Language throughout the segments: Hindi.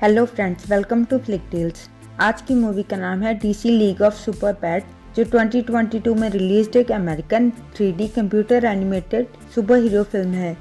Hello friends, welcome to Flick Tales. आज की मूवी का नाम है DC League of Super Pet, जो 2022 में रिलीज्ड एक American 3D computer animated super hero film है।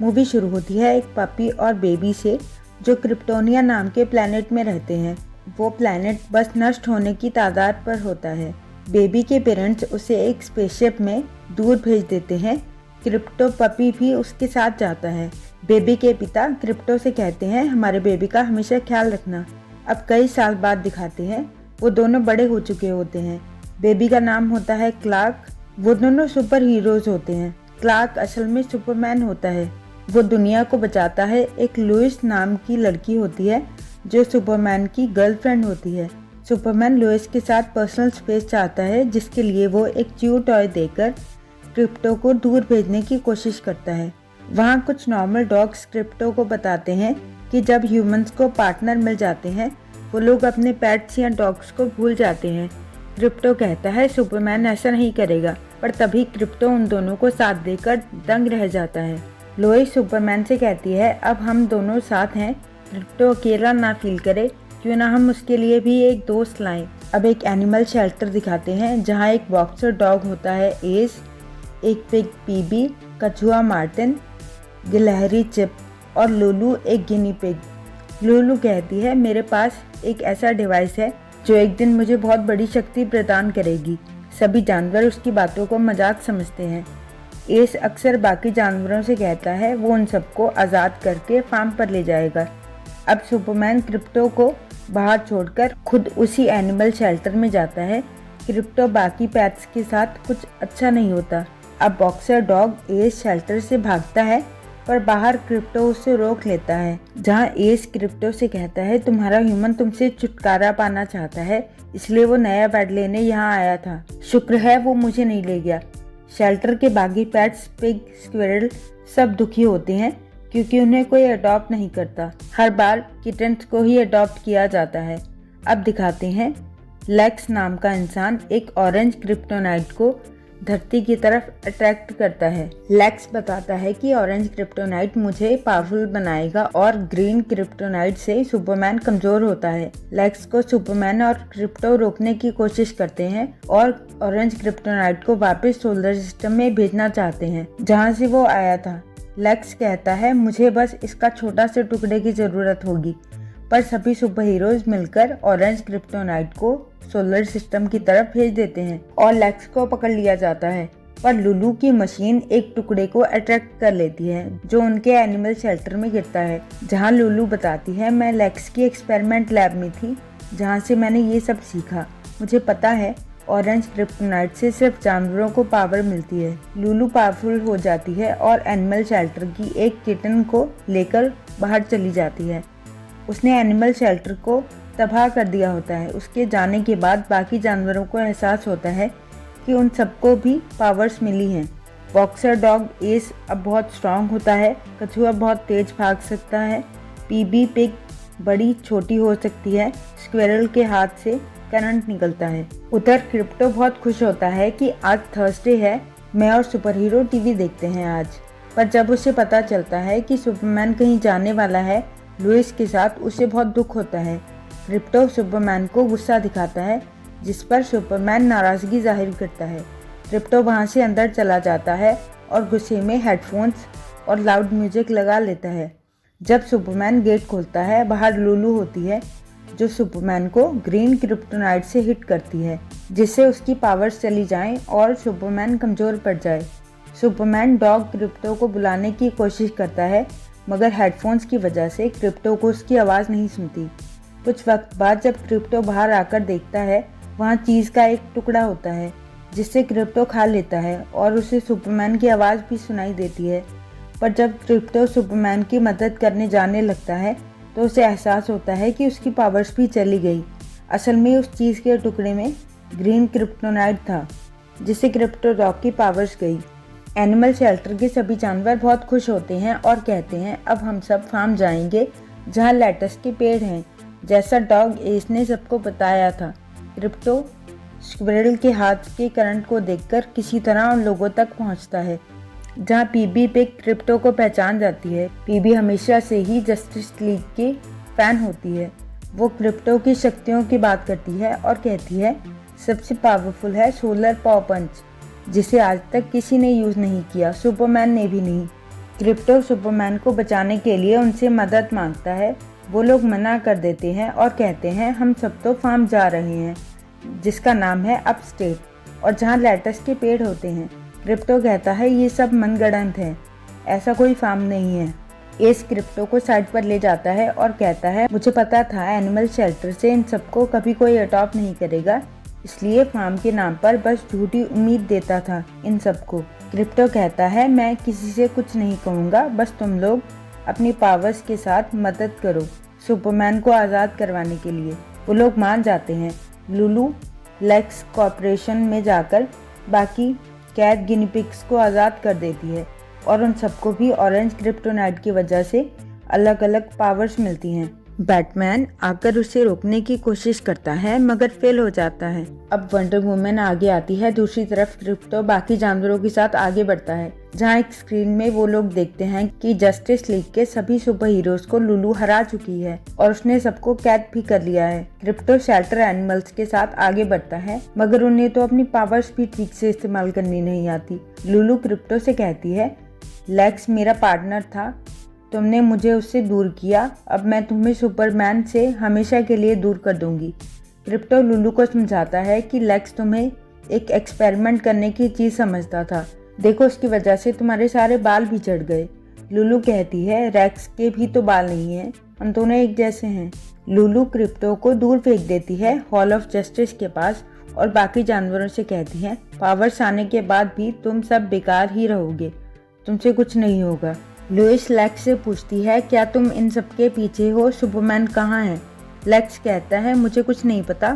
मूवी शुरू होती है एक पपी और बेबी से, जो क्रिप्टोनिया नाम के प्लैनेट में रहते हैं। वो प्लैनेट बस नष्ट होने की तादाद पर होता है। बेबी के पेरेंट्स उसे एक स्पेसशिप में दूर भेज देते हैं। क्रिप्टो पपी भी उसके साथ जाता है। बेबी के पिता क्रिप्टो से कहते हैं, हमारे बेबी का हमेशा ख्याल रखना। अब कई साल बाद दिखाते हैं, वो दोनों बड़े हो चुके होते हैं। बेबी का नाम होता है क्लार्क। वो दोनों सुपर हीरोज होते हैं। क्लार्क असल में सुपरमैन होता है। वो दुनिया को बचाता है। एक लुइस नाम की लड़की होती है जो सुपरमैन की गर्लफ्रेंड होती है। सुपरमैन लुइस के साथ पर्सनल स्पेस चाहता है, जिसके लिए वो एक च्यू टॉय देकर क्रिप्टो को दूर भेजने की कोशिश करता है। वहाँ कुछ नॉर्मल डॉग्स क्रिप्टो को बताते हैं कि जब ह्यूमंस को पार्टनर मिल जाते हैं, वो लोग अपने पेट्स या डॉग्स को भूल जाते हैं। क्रिप्टो कहता है सुपरमैन ऐसा नहीं करेगा, पर तभी क्रिप्टो उन दोनों को साथ देकर दंग रह जाता है। लोइस सुपरमैन से कहती है, अब हम दोनों साथ हैं, क्रिप्टो अकेला ना फील करे, क्यों ना हम उसके लिए भी एक दोस्त लाएं। अब एक एनिमल शेल्टर दिखाते हैं, जहाँ एक बॉक्सर डॉग होता है एस, एक पिग पीबी, कछुआ मार्टिन, गिलहरी चिप और लुलू एक गिनी पिग। लुलू कहती है, मेरे पास एक ऐसा डिवाइस है जो एक दिन मुझे बहुत बड़ी शक्ति प्रदान करेगी। सभी जानवर उसकी बातों को मजाक समझते हैं। एस अक्सर बाकी जानवरों से कहता है वो उन सबको आज़ाद करके फार्म पर ले जाएगा। अब सुपरमैन क्रिप्टो को बाहर छोड़कर खुद उसी एनिमल शेल्टर में जाता है। क्रिप्टो बाकी पेट्स के साथ कुछ अच्छा नहीं होता। अब बॉक्सर डॉग एस शेल्टर से भागता है, पर बाहर क्रिप्टो उसे रोक लेता है। जहां एस क्रिप्टो से कहता है, तुम्हारा ह्यूमन तुमसे छुटकारा पाना चाहता है, इसलिए वो नया बेड लेने यहाँ आया था। शुक्र है वो मुझे नहीं ले गया। शेल्टर के बाकी पेट्स, पिग, स्क्विरल सब दुखी होते हैं क्योंकि उन्हें कोई अडॉप्ट नहीं करता। हर बार किटन्स को ही अडॉप्ट किया जाता है। अब दिखाते हैं लेक्स नाम का इंसान एक ऑरेंज क्रिप्टोनाइट को धरती की तरफ अट्रैक्ट करता है। लेक्स बताता है कि ऑरेंज क्रिप्टोनाइट मुझे पावरफुल बनाएगा और ग्रीन क्रिप्टोनाइट से सुपरमैन कमजोर होता है। लेक्स को सुपरमैन और क्रिप्टो रोकने की कोशिश करते हैं और ऑरेंज क्रिप्टोनाइट को वापस सोलर सिस्टम में भेजना चाहते हैं, जहां से वो आया था। लेक्स कहता है, मुझे बस इसका छोटा से टुकड़े की जरूरत होगी, पर सभी सुपर हीरोज मिलकर ऑरेंज क्रिप्टोनाइट को सोलर सिस्टम की तरफ भेज देते हैं और लेक्स को पकड़ लिया जाता है। पर लुलू की मशीन एक टुकड़े को अट्रैक्ट कर लेती है, जो उनके एनिमल शेल्टर में गिरता है। जहां लुलू बताती है, मैं लेक्स की एक्सपेरिमेंट लैब में थी, जहां से मैंने ये सब सीखा। मुझे पता है ऑरेंज क्रिप्टोनाइट से सिर्फ जानवरों को पावर मिलती है। लुलू पावरफुल हो जाती है और एनिमल शेल्टर की एक किटन को लेकर बाहर चली जाती है। उसने एनिमल शेल्टर को तबाह कर दिया होता है। उसके जाने के बाद बाकी जानवरों को एहसास होता है कि उन सबको भी पावर्स मिली हैं। बॉक्सर डॉग एस अब बहुत स्ट्रांग होता है। कछुआ बहुत तेज भाग सकता है। पीबी पिग बड़ी छोटी हो सकती है। स्क्विरल के हाथ से करंट निकलता है। उधर क्रिप्टो बहुत खुश होता है कि आज थर्सडे है, मैं और सुपर हीरो टीवी देखते हैं आज। पर जब उसे पता चलता है कि सुपरमैन कहीं जाने वाला है लुइस के साथ, उसे बहुत दुख होता है। क्रिप्टो सुपरमैन को गुस्सा दिखाता है, जिस पर सुपरमैन नाराजगी जाहिर करता है। क्रिप्टो वहां से अंदर चला जाता है और गुस्से में हेडफोन्स और लाउड म्यूजिक लगा लेता है। जब सुपरमैन गेट खोलता है, बाहर लुलू होती है, जो सुपरमैन को ग्रीन क्रिप्टोनाइट से हिट करती है, जिससे उसकी पावर्स चली जाएं और सुपरमैन कमजोर पड़ जाए। सुपरमैन डॉग क्रिप्टो को बुलाने की कोशिश करता है, मगर हेडफोन्स की वजह से क्रिप्टो को उसकी आवाज़ नहीं सुनती। कुछ वक्त बाद जब क्रिप्टो बाहर आकर देखता है, वहाँ चीज़ का एक टुकड़ा होता है, जिससे क्रिप्टो खा लेता है और उसे सुपरमैन की आवाज़ भी सुनाई देती है। पर जब क्रिप्टो सुपरमैन की मदद करने जाने लगता है, तो उसे एहसास होता है कि उसकी पावर्स भी चली गई। असल में उस चीज़ के टुकड़े में ग्रीन क्रिप्टोनाइट था, जिससे क्रिप्टो डॉग की पावर्स गई। एनिमल शेल्टर के सभी जानवर बहुत खुश होते हैं और कहते हैं, अब हम सब फार्म जाएंगे जहाँ लेटस के पेड़ हैं, जैसा डॉग एस ने सबको बताया था। क्रिप्टो स्क्विरल के हाथ के करंट को देखकर किसी तरह उन लोगों तक पहुंचता है, जहां पीबी पिग क्रिप्टो को पहचान जाती है। पीबी हमेशा से ही जस्टिस लीग के फैन होती है। वो क्रिप्टो की शक्तियों की बात करती है और कहती है सबसे पावरफुल है सोलर पावर पंच, जिसे आज तक किसी ने यूज़ नहीं किया, सुपरमैन ने भी नहीं। क्रिप्टो सुपरमैन को बचाने के लिए उनसे मदद मांगता है। वो लोग मना कर देते हैं और कहते हैं हम सब तो फार्म जा रहे हैं जिसका नाम है अपस्टेट और जहाँ लेटस के पेड़ होते हैं। क्रिप्टो कहता है ये सब मनगढ़ंत है, ऐसा कोई फार्म नहीं है। एस क्रिप्टो को साइड पर ले जाता है और कहता है मुझे पता था एनिमल शेल्टर से इन सबको कभी कोई अडॉप्ट नहीं करेगा, इसलिए फार्म के नाम पर बस झूठी उम्मीद देता था इन सबको। क्रिप्टो कहता है मैं किसी से कुछ नहीं कहूँगा, बस तुम लोग अपनी पावर्स के साथ मदद करो सुपरमैन को आज़ाद करवाने के लिए। वो लोग मान जाते हैं। लुलू लेक्स कॉर्पोरेशन में जाकर बाकी कैद गिनी पिग्स को आज़ाद कर देती है और उन सबको भी ऑरेंज क्रिप्टोनाइट की वजह से अलग अलग पावर्स मिलती हैं। बैटमैन आकर उसे रोकने की कोशिश करता है मगर फेल हो जाता है। अब वंडर वुमन आगे आती है। दूसरी तरफ क्रिप्टो बाकी जानवरों के साथ आगे बढ़ता है, जहां एक स्क्रीन में वो लोग देखते हैं कि जस्टिस लीग के सभी सुपर हीरोज को लुलू हरा चुकी है और उसने सबको कैद भी कर लिया है। क्रिप्टो शेल्टर एनिमल्स के साथ आगे बढ़ता है मगर उन्हें तो अपनी पावर्स भी ठीक से इस्तेमाल करनी नहीं आती। लुलू क्रिप्टो से कहती है लेक्स मेरा पार्टनर था, तुमने मुझे उससे दूर किया, अब मैं तुम्हें सुपरमैन से हमेशा के लिए दूर कर दूंगी। क्रिप्टो लुलू को समझाता है कि लेक्स तुम्हें एक एक्सपेरिमेंट करने की चीज़ समझता था, देखो उसकी वजह से तुम्हारे सारे बाल भी झड़ गए। लुलू कहती है रेक्स के भी तो बाल नहीं हैं, हम दोनों एक जैसे हैं। लुलू क्रिप्टो को दूर फेंक देती है हॉल ऑफ जस्टिस के पास और बाकी जानवरों से कहती है पावर्स आने के बाद भी तुम सब बेकार ही रहोगे, तुमसे कुछ नहीं होगा। लुइस लेक्स से पूछती है क्या तुम इन सब के पीछे हो, सुपरमैन कहाँ है? लेक्स कहता है मुझे कुछ नहीं पता।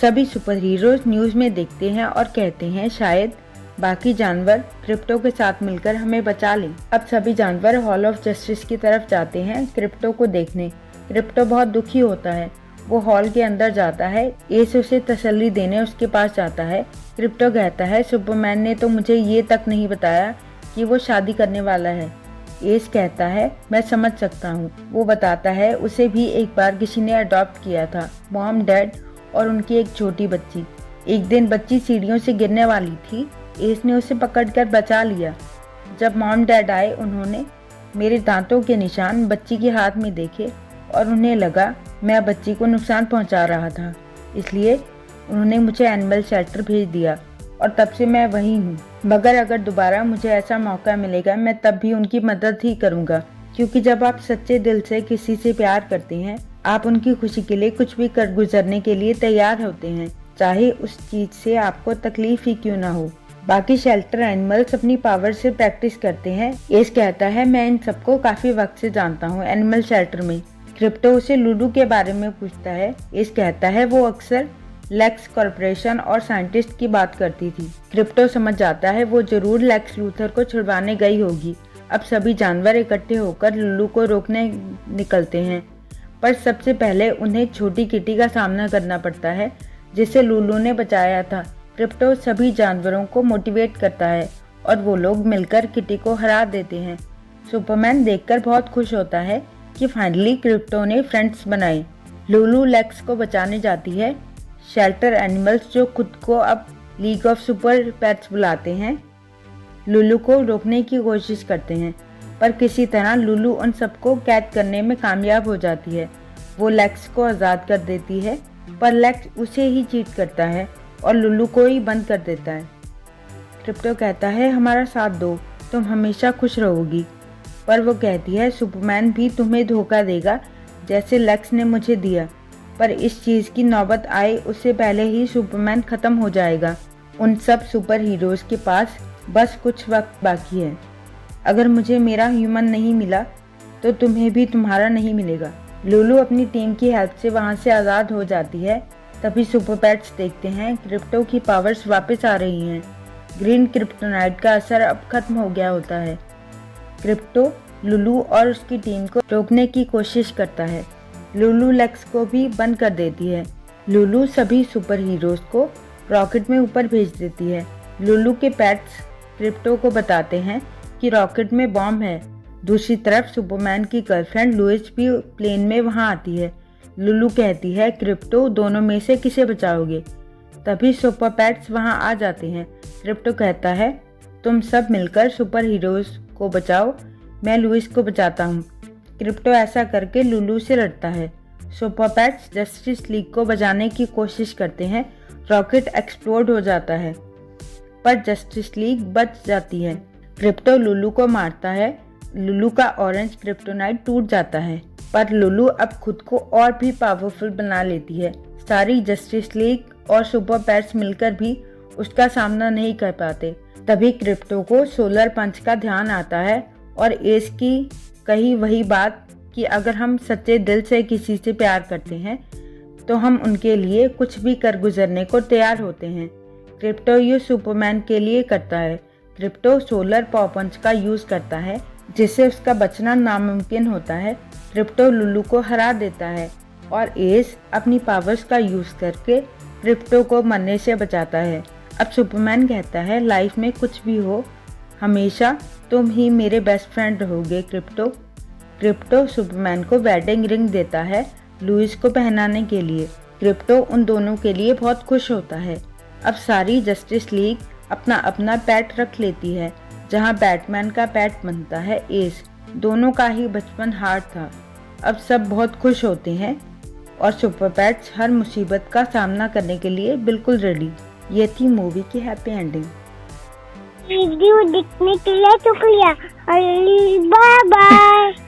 सभी सुपर हीरोज न्यूज़ में देखते हैं और कहते हैं शायद बाकी जानवर क्रिप्टो के साथ मिलकर हमें बचा लें। अब सभी जानवर हॉल ऑफ जस्टिस की तरफ जाते हैं क्रिप्टो को देखने। क्रिप्टो बहुत दुखी होता है, वो हॉल के अंदर जाता है। एस उसे तसल्ली देने उसके पास जाता है। क्रिप्टो कहता है सुपरमैन ने तो मुझे ये तक नहीं बताया कि वो शादी करने वाला है। एस कहता है मैं समझ सकता हूँ। वो बताता है उसे भी एक बार किसी ने अडॉप्ट किया था, मॉम डैड और उनकी एक छोटी बच्ची। एक दिन बच्ची सीढ़ियों से गिरने वाली थी, एस ने उसे पकड़कर बचा लिया। जब मॉम डैड आए उन्होंने मेरे दांतों के निशान बच्ची के हाथ में देखे और उन्हें लगा मैं बच्ची को नुकसान पहुंचा रहा था, इसलिए उन्होंने मुझे एनिमल शेल्टर भेज दिया और तब से मैं वही हूँ। मगर अगर दोबारा मुझे ऐसा मौका मिलेगा मैं तब भी उनकी मदद ही करूँगा, क्योंकि जब आप सच्चे दिल से किसी से प्यार करते हैं आप उनकी खुशी के लिए कुछ भी कर गुजरने के लिए तैयार होते हैं, चाहे उस चीज से आपको तकलीफ ही क्यों ना हो। बाकी शेल्टर एनिमल्स अपनी पावर से प्रैक्टिस करते हैं। एस कहता है मैं इन सबको काफी वक्त से जानता हूँ एनिमल शेल्टर में। क्रिप्टो उसे लूडो के बारे में पूछता है। एस कहता है वो अक्सर लेक्स कॉर्पोरेशन और साइंटिस्ट की बात करती थी। क्रिप्टो समझ जाता है वो जरूर लेक्स लूथर को छुड़वाने गई होगी। अब सभी जानवर इकट्ठे होकर लुलू को रोकने निकलते हैं, पर सबसे पहले उन्हें छोटी किटी का सामना करना पड़ता है जिसे लुलू ने बचाया था। क्रिप्टो सभी जानवरों को मोटिवेट करता है और वो लोग मिलकर किटी को हरा देते हैं। सुपरमैन देखकर बहुत खुश होता है कि फाइनली क्रिप्टो ने फ्रेंड्स बनाए। लुलू लेक्स को बचाने जाती है। शेल्टर एनिमल्स जो खुद को अब लीग ऑफ सुपर पेट्स बुलाते हैं लुलू को रोकने की कोशिश करते हैं, पर किसी तरह लुलू उन सबको कैद करने में कामयाब हो जाती है। वो लेक्स को आज़ाद कर देती है, पर लेक्स उसे ही चीट करता है और लुलू को ही बंद कर देता है। क्रिप्टो कहता है हमारा साथ दो, तुम हमेशा खुश रहोगी, पर वो कहती है सुपरमैन भी तुम्हें धोखा देगा जैसे लेक्स ने मुझे दिया, पर इस चीज़ की नौबत आए उससे पहले ही सुपरमैन ख़त्म हो जाएगा। उन सब सुपर हीरोज़ के पास बस कुछ वक्त बाकी है। अगर मुझे मेरा ह्यूमन नहीं मिला तो तुम्हें भी तुम्हारा नहीं मिलेगा। लुलू अपनी टीम की हेल्प से वहाँ से आज़ाद हो जाती है। तभी सुपर पेट्स देखते हैं क्रिप्टो की पावर्स वापस आ रही हैं। ग्रीन क्रिप्टोनाइट का असर अब खत्म हो गया होता है। क्रिप्टो लुलू और उसकी टीम को रोकने की कोशिश करता है। लुलू लेक्स को भी बंद कर देती है। लुलू सभी सुपर हीरोज़ को रॉकेट में ऊपर भेज देती है। लुलू के पेट्स क्रिप्टो को बताते हैं कि रॉकेट में बॉम्ब है, दूसरी तरफ सुपरमैन की गर्लफ्रेंड लुइस भी प्लेन में वहां आती है। लुलू कहती है, क्रिप्टो दोनों में से किसे बचाओगे? तभी सुपर पेट्स वहां आ जाते हैं। क्रिप्टो कहता है, तुम सब मिलकर सुपर हीरोज को बचाओ, मैं लुइस को बचाता हूँ। क्रिप्टो ऐसा करके लुलू से लड़ता है। सुपर पेट्स जस्टिस लीग को बचाने की कोशिश करते हैं। रॉकेट एक्सप्लोड हो जाता है पर जस्टिस लीग बच जाती है। क्रिप्टो लुलू को मारता है। लुलू का ऑरेंज क्रिप्टोनाइट टूट जाता है पर लुलू अब खुद को और भी पावरफुल बना लेती है। सारी जस्टिस लीग और सुपर पेट्स मिलकर भी उसका सामना नहीं कर पाते। तभी क्रिप्टो को सोलर पंच का ध्यान आता है और एस की कही वही बात कि अगर हम सच्चे दिल से किसी से प्यार करते हैं तो हम उनके लिए कुछ भी कर गुजरने को तैयार होते हैं। क्रिप्टो ये सुपरमैन के लिए करता है। क्रिप्टो सोलर पावर पंच का यूज करता है जिससे उसका बचना नामुमकिन होता है। क्रिप्टो लुलू को हरा देता है और एस अपनी पावर्स का यूज करके क्रिप्टो को मरने से बचाता है। अब सुपरमैन कहता है, लाइफ में कुछ भी हो हमेशा तुम ही मेरे बेस्ट फ्रेंड रहोगे क्रिप्टो। क्रिप्टो सुपरमैन को वेडिंग रिंग देता है लुइस को पहनाने के लिए। क्रिप्टो उन दोनों के लिए बहुत खुश होता है। अब सारी जस्टिस लीग अपना अपना पैट रख लेती है। जहां बैटमैन का पैट बनता है एस। दोनों का ही बचपन हार्ड था। अब सब बहुत खुश होते हैं और सुपर पेट्स हर मुसीबत का सामना करने के लिए बिल्कुल रेडी। ये थी मूवी की हैप्पी एंडिंग। वीडियो देखने के लिए शुक्रिया। Bye bye.